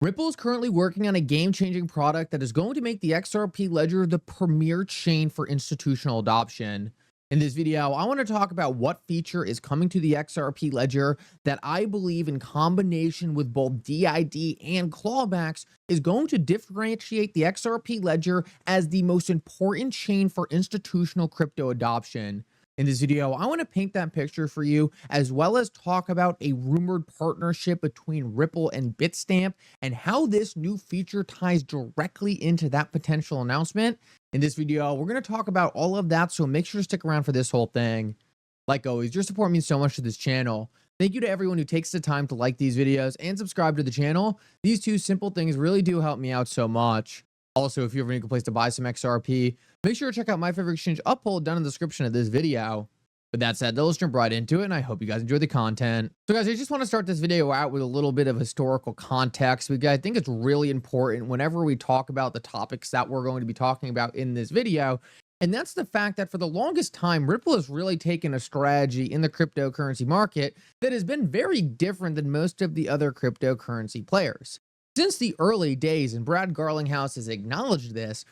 Ripple is currently working on a game-changing product that is going to make the XRP Ledger the premier chain for institutional adoption. In this video, I want to talk about what feature is coming to the XRP Ledger that I believe, in combination with both DID and clawbacks, is going to differentiate the XRP Ledger as the most important chain for institutional crypto adoption. In this video, I want to paint that picture for you, as well as talk about a rumored partnership between Ripple and Bitstamp and how this new feature ties directly into that potential announcement. In this video, we're going to talk about all of that, so make sure to stick around for this whole thing. Like always, your support means so much to this channel. Thank you to everyone who takes the time to like these videos and subscribe to the channel. These two simple things really do help me out so much. Also, if you ever need a place to buy some XRP, make sure to check out my favorite exchange Uphold down in the description of this video. With that said, let's jump right into it, and I hope you guys enjoy the content. So guys, I just want to start this video out with a little bit of historical context, because I think it's really important whenever we talk about the topics that we're going to be talking about in this video. And that's the fact that for the longest time, Ripple has really taken a strategy in the cryptocurrency market that has been very different than most of the other cryptocurrency players. Since the early days, and Brad Garlinghouse has acknowledged this,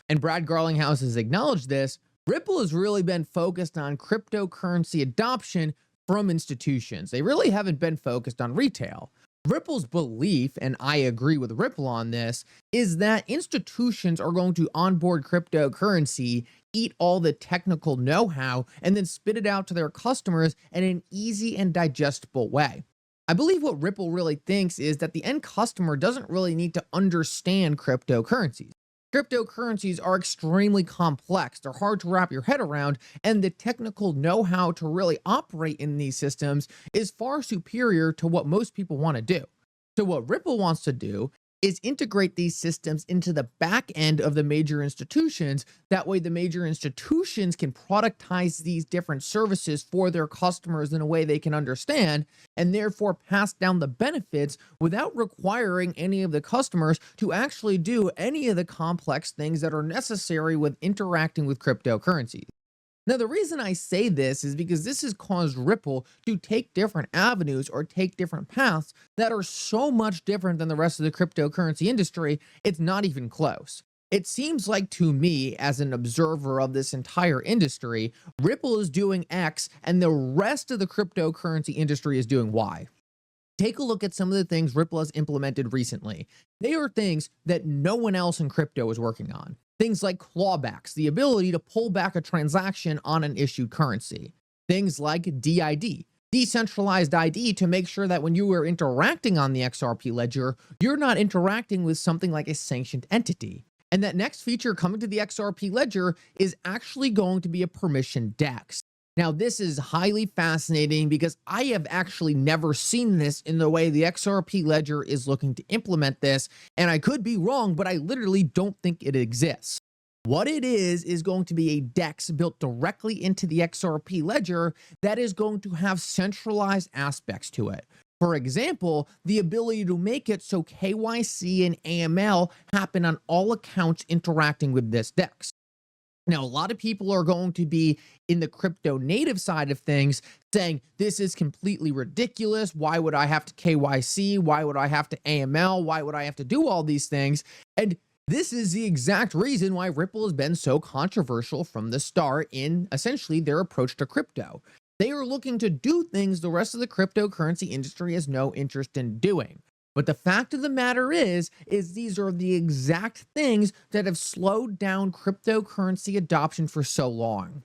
Ripple has really been focused on cryptocurrency adoption from institutions. They really haven't been focused on retail. Ripple's belief, and I agree with Ripple on this, is that institutions are going to onboard cryptocurrency, eat all the technical know-how, and then spit it out to their customers in an easy and digestible way. I believe what Ripple really thinks is that the end customer doesn't really need to understand cryptocurrencies. Cryptocurrencies are extremely complex, they're hard to wrap your head around, and the technical know-how to really operate in these systems is far superior to what most people want to do. So what Ripple wants to do is integrate these systems into the back end of the major institutions. That way the major institutions can productize these different services for their customers in a way they can understand, and therefore pass down the benefits without requiring any of the customers to actually do any of the complex things that are necessary with interacting with cryptocurrencies. Now, the reason I say this is because this has caused Ripple to take different avenues or take different paths that are so much different than the rest of the cryptocurrency industry, it's not even close. It seems like, to me, as an observer of this entire industry, Ripple is doing X and the rest of the cryptocurrency industry is doing Y. Take a look at some of the things Ripple has implemented recently. They are things that no one else in crypto is working on. Things like clawbacks, the ability to pull back a transaction on an issued currency. Things like DID, decentralized ID, to make sure that when you are interacting on the XRP Ledger, you're not interacting with something like a sanctioned entity. And that next feature coming to the XRP Ledger is actually going to be a permission DEX. Now, this is highly fascinating because I have actually never seen this in the way the XRP Ledger is looking to implement this, and I could be wrong, but I literally don't think it exists. What it is going to be a DEX built directly into the XRP Ledger that is going to have centralized aspects to it. For example, the ability to make it so KYC and AML happen on all accounts interacting with this DEX. Now, a lot of people are going to be in the crypto native side of things saying, this is completely ridiculous. Why would I have to KYC? Why would I have to AML? Why would I have to do all these things? And this is the exact reason why Ripple has been so controversial from the start in essentially their approach to crypto. They are looking to do things the rest of the cryptocurrency industry has no interest in doing. But the fact of the matter is these are the exact things that have slowed down cryptocurrency adoption for so long.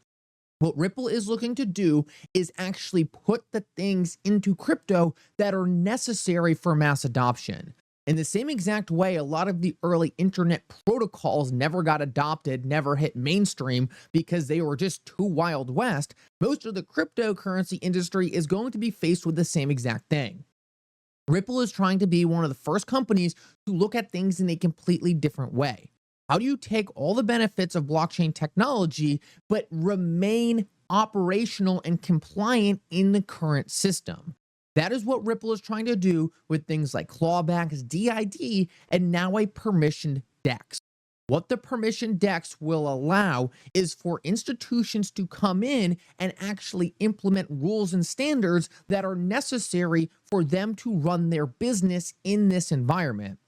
What Ripple is looking to do is actually put the things into crypto that are necessary for mass adoption. In the same exact way, a lot of the early internet protocols never got adopted, never hit mainstream because they were just too Wild West. Most of the cryptocurrency industry is going to be faced with the same exact thing. Ripple is trying to be one of the first companies to look at things in a completely different way. How do you take all the benefits of blockchain technology, but remain operational and compliant in the current system? That is what Ripple is trying to do with things like clawbacks, DID, and now a permissioned DEX. What the permission DEX will allow is for institutions to come in and actually implement rules and standards that are necessary for them to run their business in this environment.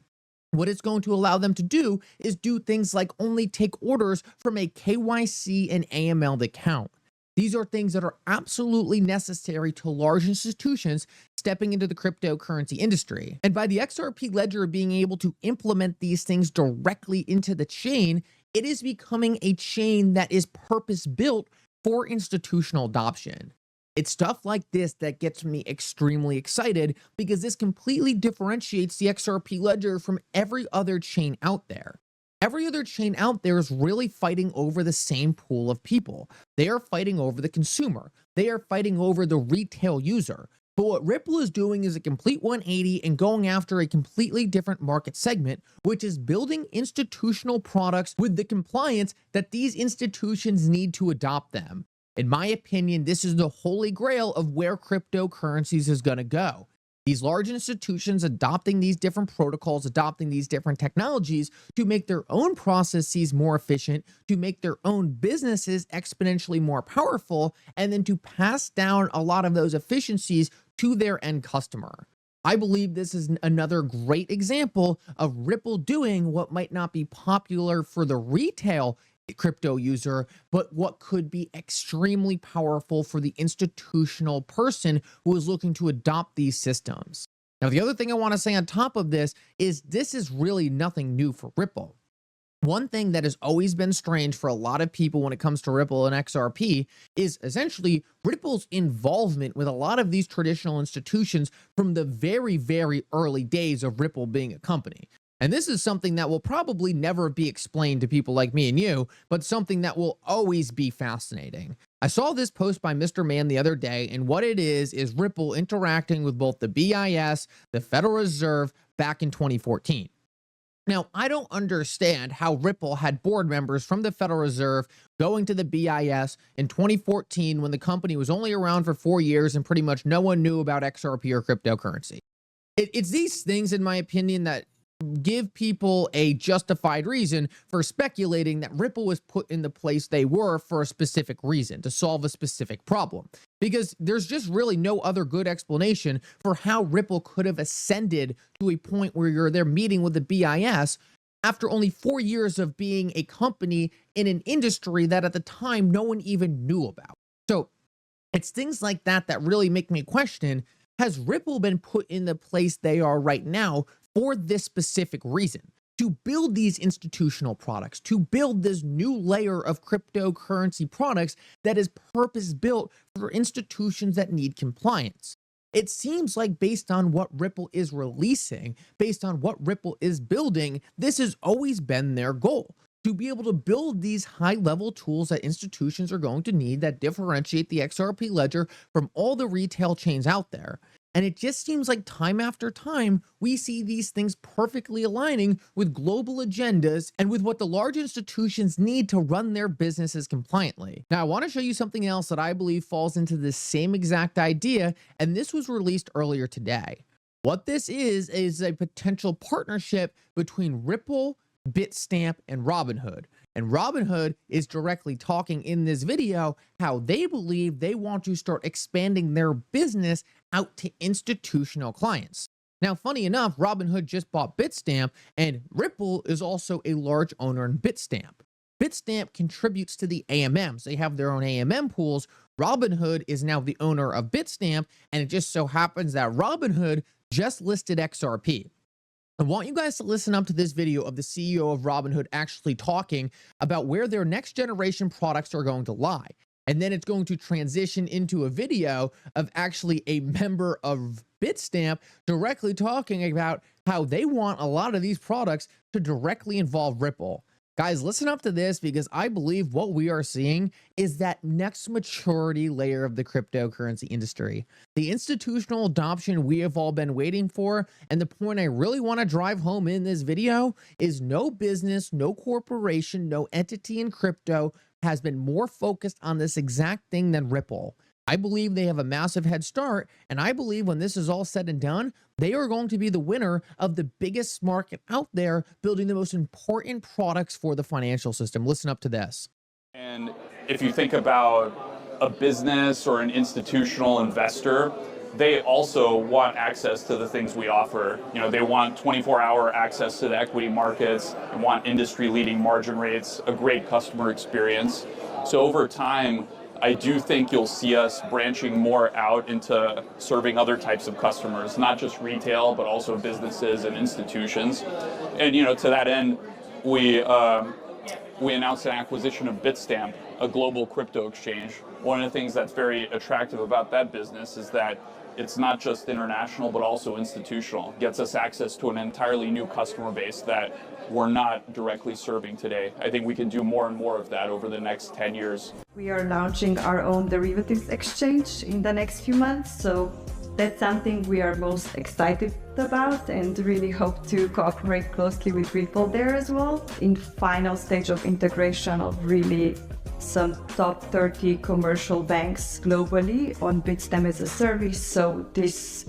What it's going to allow them to do is do things like only take orders from a KYC and AML account. These are things that are absolutely necessary to large institutions stepping into the cryptocurrency industry. And by the XRP Ledger being able to implement these things directly into the chain, it is becoming a chain that is purpose-built for institutional adoption. It's stuff like this that gets me extremely excited because this completely differentiates the XRP Ledger from every other chain out there. Every other chain out there is really fighting over the same pool of people. They are fighting over the consumer. They are fighting over the retail user. But what Ripple is doing is a complete 180 and going after a completely different market segment, which is building institutional products with the compliance that these institutions need to adopt them. In my opinion, this is the holy grail of where cryptocurrencies is going to go. These large institutions adopting these different protocols, adopting these different technologies to make their own processes more efficient, to make their own businesses exponentially more powerful, and then to pass down a lot of those efficiencies to their end customer. I believe this is another great example of Ripple doing what might not be popular for the retail crypto user, but what could be extremely powerful for the institutional person who is looking to adopt these systems. Now, the other thing I want to say on top of this is really nothing new for Ripple. One thing that has always been strange for a lot of people when it comes to Ripple and XRP is essentially Ripple's involvement with a lot of these traditional institutions from the very, very early days of Ripple being a company. And this is something that will probably never be explained to people like me and you, but something that will always be fascinating. I saw this post by Mr. Man the other day, and what it is Ripple interacting with both the BIS, the Federal Reserve, back in 2014. Now, I don't understand how Ripple had board members from the Federal Reserve going to the BIS in 2014 when the company was only around for 4 years and pretty much no one knew about XRP or cryptocurrency. It's these things, in my opinion, that give people a justified reason for speculating that Ripple was put in the place they were for a specific reason, to solve a specific problem. Because there's just really no other good explanation for how Ripple could have ascended to a point where you're there meeting with the BIS after only 4 years of being a company in an industry that at the time no one even knew about. So it's things like that that really make me question, has Ripple been put in the place they are right now for this specific reason? To build these institutional products, to build this new layer of cryptocurrency products that is purpose-built for institutions that need compliance. It seems like based on what Ripple is releasing, based on what Ripple is building, this has always been their goal. To be able to build these high-level tools that institutions are going to need that differentiate the XRP Ledger from all the retail chains out there. And it just seems like time after time, we see these things perfectly aligning with global agendas and with what the large institutions need to run their businesses compliantly. Now, I want to show you something else that I believe falls into this same exact idea, and this was released earlier today. What this is a potential partnership between Ripple, Bitstamp, and Robinhood. And Robinhood is directly talking in this video how they believe they want to start expanding their business out to institutional clients. Now, funny enough, Robinhood just bought Bitstamp, and Ripple is also a large owner in Bitstamp. Bitstamp contributes to the AMMs. They have their own AMM pools. Robinhood is now the owner of Bitstamp, and it just so happens that Robinhood just listed XRP. I want you guys to listen up to this video of the CEO of Robinhood actually talking about where their next generation products are going to lie. And then it's going to transition into a video of actually a member of Bitstamp directly talking about how they want a lot of these products to directly involve Ripple. Guys, listen up to this because I believe what we are seeing is that next maturity layer of the cryptocurrency industry. The institutional adoption we have all been waiting for, and the point I really want to drive home in this video is no business, no corporation, no entity in crypto has been more focused on this exact thing than Ripple. I believe they have a massive head start, and I believe when this is all said and done, they are going to be the winner of the biggest market out there, building the most important products for the financial system. Listen up to this. And if you think about a business or an institutional investor, they also want access to the things we offer. You know, they want 24-hour access to the equity markets, they want industry-leading margin rates, a great customer experience. So over time, I do think you'll see us branching more out into serving other types of customers, not just retail, but also businesses and institutions. And you know, to that end, we announced an acquisition of Bitstamp, a global crypto exchange. One of the things that's very attractive about that business is that it's not just international, but also institutional. It gets us access to an entirely new customer base that we're not directly serving today. I think we can do more and more of that over the next 10 years. We are launching our own derivatives exchange in the next few months, so that's something we are most excited about and really hope to cooperate closely with Ripple there as well. In final stage of integration of really some top 30 commercial banks globally on Bitstamp as a service, so these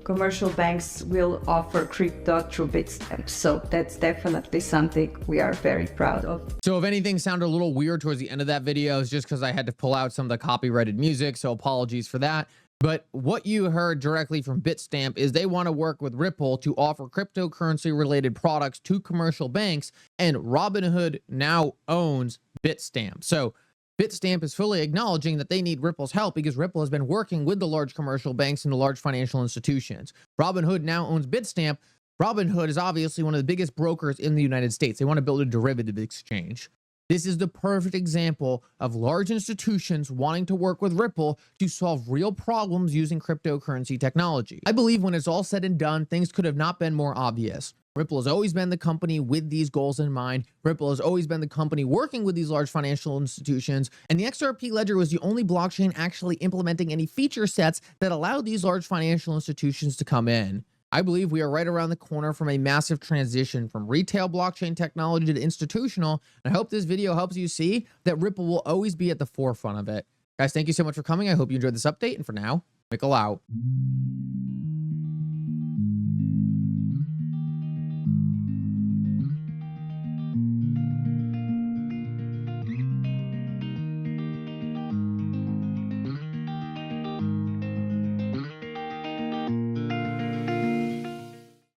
commercial banks will offer crypto through Bitstamp. So that's definitely something we are very proud of. So if anything sounded a little weird towards the end of that video, it's just because I had to pull out some of the copyrighted music, so apologies for that. But what you heard directly from Bitstamp is they want to work with Ripple to offer cryptocurrency related products to commercial banks, and Robinhood now owns Bitstamp. So Bitstamp is fully acknowledging that they need Ripple's help because Ripple has been working with the large commercial banks and the large financial institutions. Robinhood now owns Bitstamp. Robinhood is obviously one of the biggest brokers in the United States. They want to build a derivative exchange. This is the perfect example of large institutions wanting to work with Ripple to solve real problems using cryptocurrency technology. I believe when it's all said and done, things could have not been more obvious. Ripple has always been the company with these goals in mind. Ripple has always been the company working with these large financial institutions. And the XRP Ledger was the only blockchain actually implementing any feature sets that allowed these large financial institutions to come in. I believe we are right around the corner from a massive transition from retail blockchain technology to institutional. And I hope this video helps you see that Ripple will always be at the forefront of it. Guys, thank you so much for coming. I hope you enjoyed this update. And for now, Mickle out.